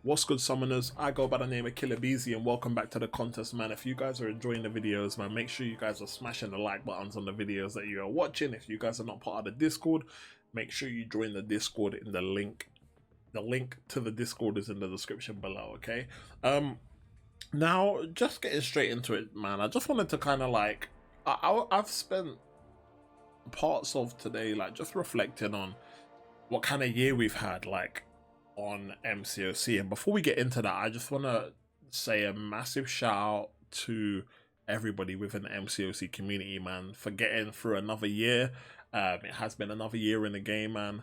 What's good, summoners? I go by the name of Killer Beezy, and welcome back to the contest, man. If you guys are enjoying the videos, man, make sure you guys are smashing the like buttons on the videos that you are watching. If you guys are not part of the Discord, make sure you join the Discord in the link. The link to the Discord is in the description below, okay? Now, just getting straight into it, man, I just wanted to kind of like... I've spent parts of today, like, just reflecting on what kind of year we've had, like, on MCOC. And before we get into that, I just want to say a massive shout out to everybody within the MCOC community, man, for getting through another year. It has been another year in the game, man.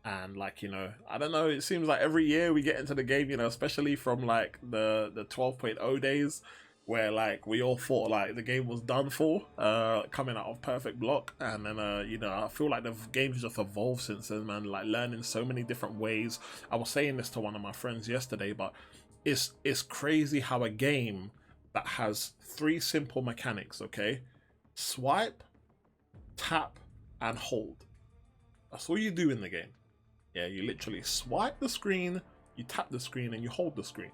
And like, you know, I don't know, it seems like every year we get into the game, you know, especially from like the 12.0 days, where like we all thought like the game was done for, coming out of Perfect Block. And then you know, I feel like the game's just evolved since then, man, like learning so many different ways. I was saying this to one of my friends yesterday, but it's crazy how a game that has three simple mechanics, okay, swipe, tap, and hold, that's all you do in the game. Yeah, you literally swipe the screen, you tap the screen, and you hold the screen.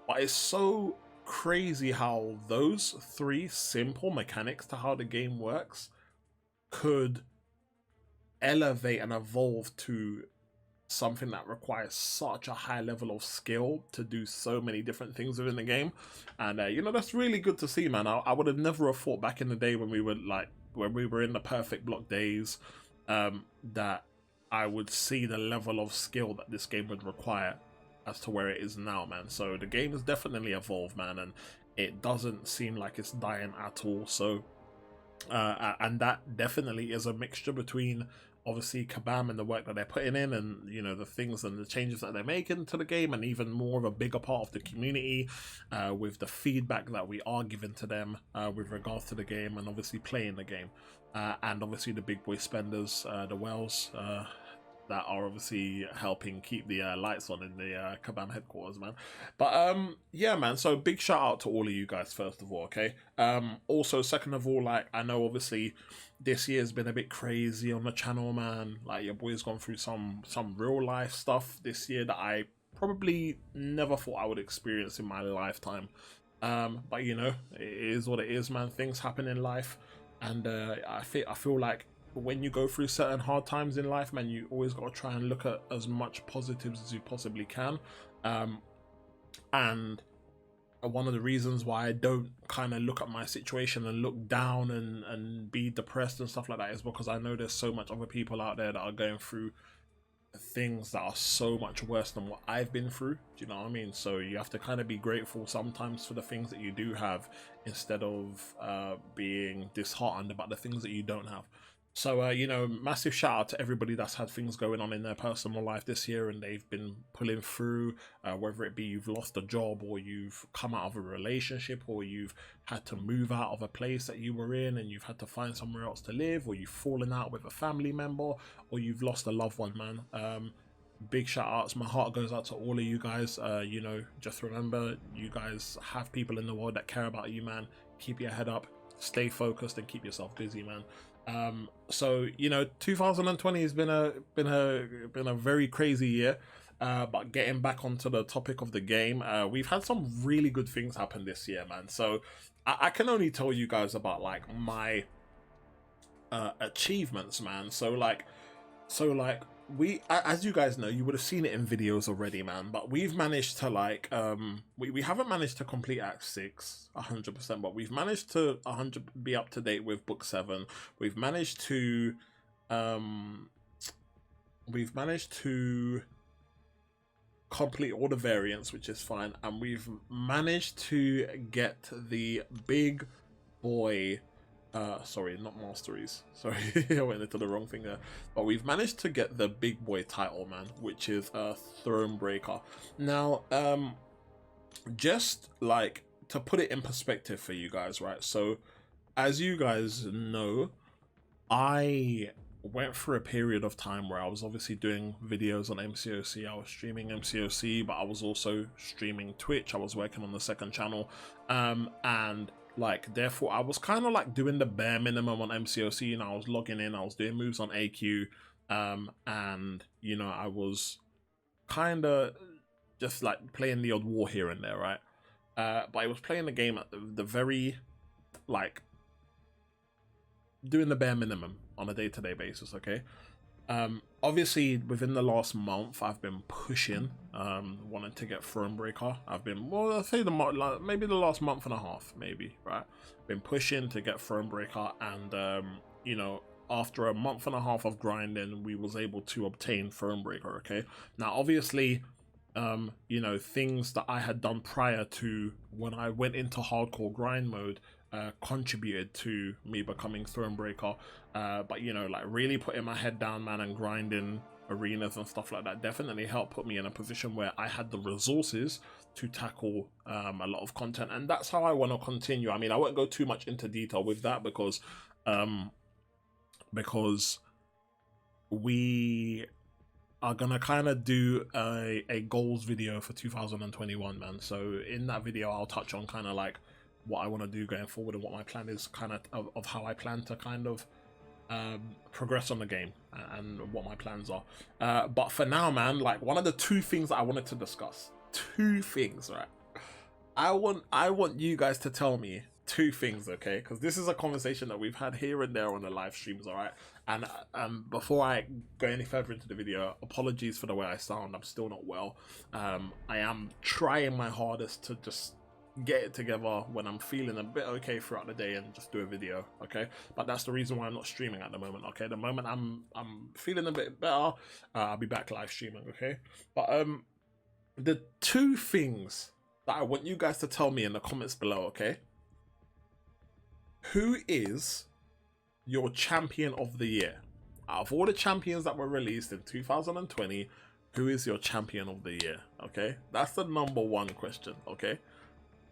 But it's so crazy how those three simple mechanics to how the game works could elevate and evolve to something that requires such a high level of skill to do so many different things within the game. And you know, that's really good to see, man. I would have never have thought back in the day when we were like, when we were in the Perfect Block days, that I would see the level of skill that this game would require as to where it is now, man. So the game has definitely evolved, man, and it doesn't seem like it's dying at all. So and that definitely is a mixture between obviously Kabam and the work that they're putting in, and you know, the things and the changes that they're making to the game, and even more of a bigger part of the community, with the feedback that we are giving to them with regards to the game, and obviously playing the game, and obviously the big boy spenders, the Wells, that are obviously helping keep the lights on in the Kabam headquarters, man. But yeah, man, so big shout out to all of you guys, first of all, okay? Also, second of all, like, I know obviously this year's been a bit crazy on the channel, man. Like, your boy's gone through some real life stuff this year that I probably never thought I would experience in my lifetime. But you know, it is what it is, man. Things happen in life, and I feel like when you go through certain hard times in life, man, you always got to try and look at as much positives as you possibly can. And one of the reasons why I don't kind of look at my situation and look down and be depressed and stuff like that is because I know there's so much other people out there that are going through things that are so much worse than what I've been through. Do you know what I mean? So you have to kind of be grateful sometimes for the things that you do have, instead of being disheartened about the things that you don't have. So, you know, massive shout out to everybody that's had things going on in their personal life this year and they've been pulling through, whether it be you've lost a job, or you've come out of a relationship, or you've had to move out of a place that you were in and you've had to find somewhere else to live, or you've fallen out with a family member, or you've lost a loved one, man. Big shout outs, my heart goes out to all of you guys. You know, just remember, you guys have people in the world that care about you, man. Keep your head up, stay focused, and keep yourself busy, man. So you know, 2020 has been a very crazy year. But getting back onto the topic of the game, we've had some really good things happen this year, man. So I can only tell you guys about like my achievements, man. So like we, as you guys know, you would have seen it in videos already, man, but we've managed to like we haven't managed to complete act 6 100%, but we've managed to 100 be up to date with book 7. We've managed to um we've managed to complete all the variants, which is fine, and we've managed to get the big boy, sorry, not masteries, sorry, I went into the wrong thing there, but we've managed to get the big boy title, man, which is a throne breaker. Now, just like to put it in perspective for you guys, right? So as you guys know, I went through a period of time where I was obviously doing videos on MCOC. I was streaming MCOC, but I was also streaming Twitch. I was working on the second channel, and like, therefore I was kind of like doing the bare minimum on MCOC, and I was logging in, I was doing moves on AQ, and you know, I was kind of just like playing the odd war here and there, right? But I was playing the game at the very, like, doing the bare minimum on a day-to-day basis, okay? Obviously, within the last month, I've been pushing, wanting to get Thronebreaker. I've been, well, I'll say maybe the last month and a half, maybe, right? Been pushing to get Thronebreaker, and, you know, after a month and a half of grinding, we was able to obtain Thronebreaker, okay? Now, obviously, you know, things that I had done prior to when I went into hardcore grind mode contributed to me becoming Thronebreaker, but you know, like really putting my head down, man, and grinding arenas and stuff like that definitely helped put me in a position where I had the resources to tackle a lot of content, and that's how I want to continue. I mean, I won't go too much into detail with that because we are gonna kind of do a goals video for 2021, man. So in that video, I'll touch on kind of like what I want to do going forward and what my plan is, kind of how I plan to kind of progress on the game and what my plans are. But for now, man, like one of the two things that I wanted to discuss, two things, right? I want you guys to tell me two things, okay? Because this is a conversation that we've had here and there on the live streams, all right? And before I go any further into the video, apologies for the way I sound. I'm still not well. I am trying my hardest to just get it together when I'm feeling a bit okay throughout the day and just do a video, okay? But that's the reason why I'm not streaming at the moment, okay? The moment I'm feeling a bit better, I'll be back live streaming, okay? But the two things that I want you guys to tell me in the comments below, okay? Who is your champion of the year? Out of all the champions that were released in 2020, who is your champion of the year? Okay, that's the number one question. Okay,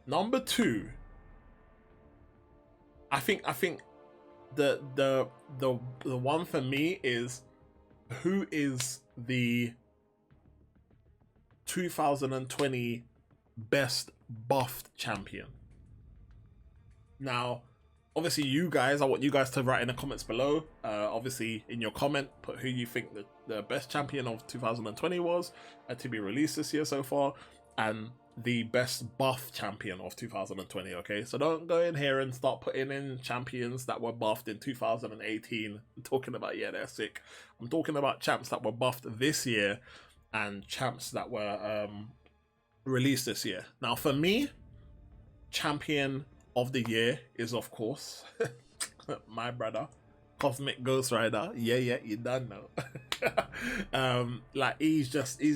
number two, I think the one for me is, who is the 2020 best buffed champion? Now, obviously, you guys, I want you guys to write in the comments below. Obviously, in your comment, put who you think the best champion of 2020 was to be released this year so far, and the best buff champion of 2020, okay? So don't go in here and start putting in champions that were buffed in 2018 and talking about, yeah, they're sick. I'm talking about champs that were buffed this year and champs that were released this year. Now, for me, champion of the year is, of course, my brother, Cosmic Ghost Rider. Yeah, you done know. Like he's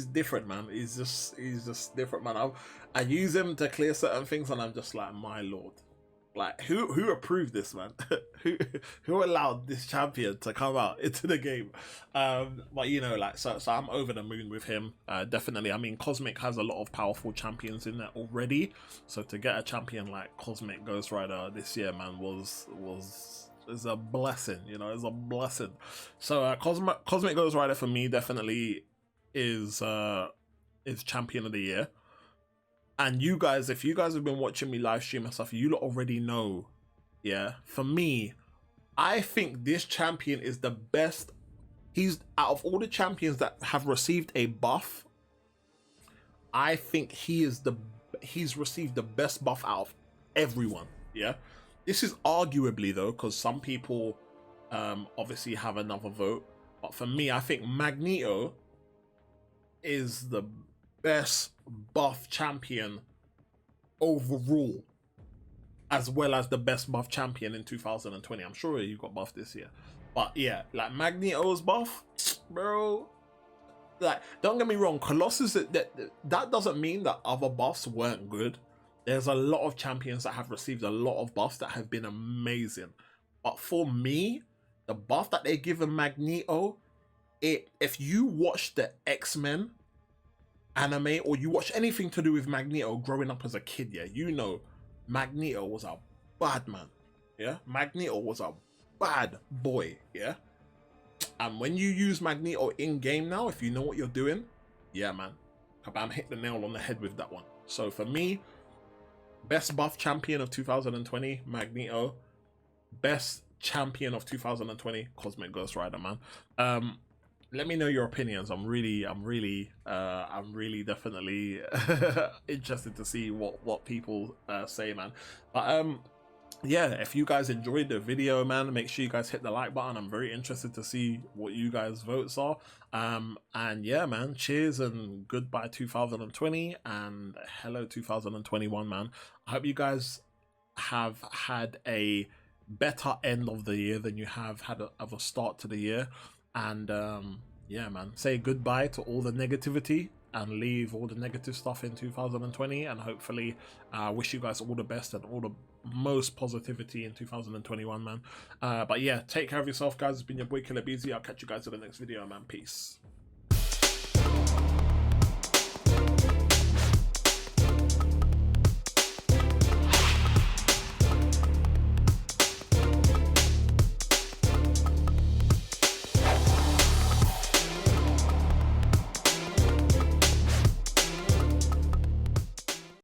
different, man. He's just different, man. I use him to clear certain things, and I'm just like, my lord, like who approved this, man? who allowed this champion to come out into the game? But you know, like so I'm over the moon with him. Definitely. I mean, Cosmic has a lot of powerful champions in there already, so to get a champion like Cosmic Ghost Rider this year, man, is a blessing. You know, it's a blessing. So Cosmic Ghost Rider for me definitely is champion of the year. And you guys, if you guys have been watching me live stream and stuff, you lot already know, yeah, for me, I think this champion is the best. He's, out of all the champions that have received a buff, I think he's received the best buff out of everyone, yeah? This is arguably, though, because some people obviously have another vote, but for me, I think Magneto is the best buff champion overall, as well as the best buff champion in 2020. I'm sure you got buffed this year, but yeah, like Magneto's buff, bro. Like, don't get me wrong, Colossus, that doesn't mean that other buffs weren't good. There's a lot of champions that have received a lot of buffs that have been amazing, but for me, the buff that they give Magneto, if you watch the X-Men anime or you watch anything to do with Magneto growing up as a kid, yeah, you know Magneto was a bad man, yeah? Magneto was a bad boy, yeah? And when you use Magneto in game now, if you know what you're doing, yeah, man, Kabam hit the nail on the head with that one. So for me, best buff champion of 2020, Magneto. Best champion of 2020, Cosmic Ghost Rider, man. let me know your opinions. I'm really definitely interested to see what people say, man. But yeah, if you guys enjoyed the video, man, make sure you guys hit the like button. I'm very interested to see what you guys votes are. And yeah, man, cheers and goodbye 2020 and hello 2021, man. I hope you guys have had a better end of the year than you have had of a start to the year. And yeah, man, say goodbye to all the negativity and leave all the negative stuff in 2020, and hopefully wish you guys all the best and all the most positivity in 2021, man. But yeah, take care of yourself, guys. It's been your boy Killer Beezy. I'll catch you guys in the next video, man. Peace.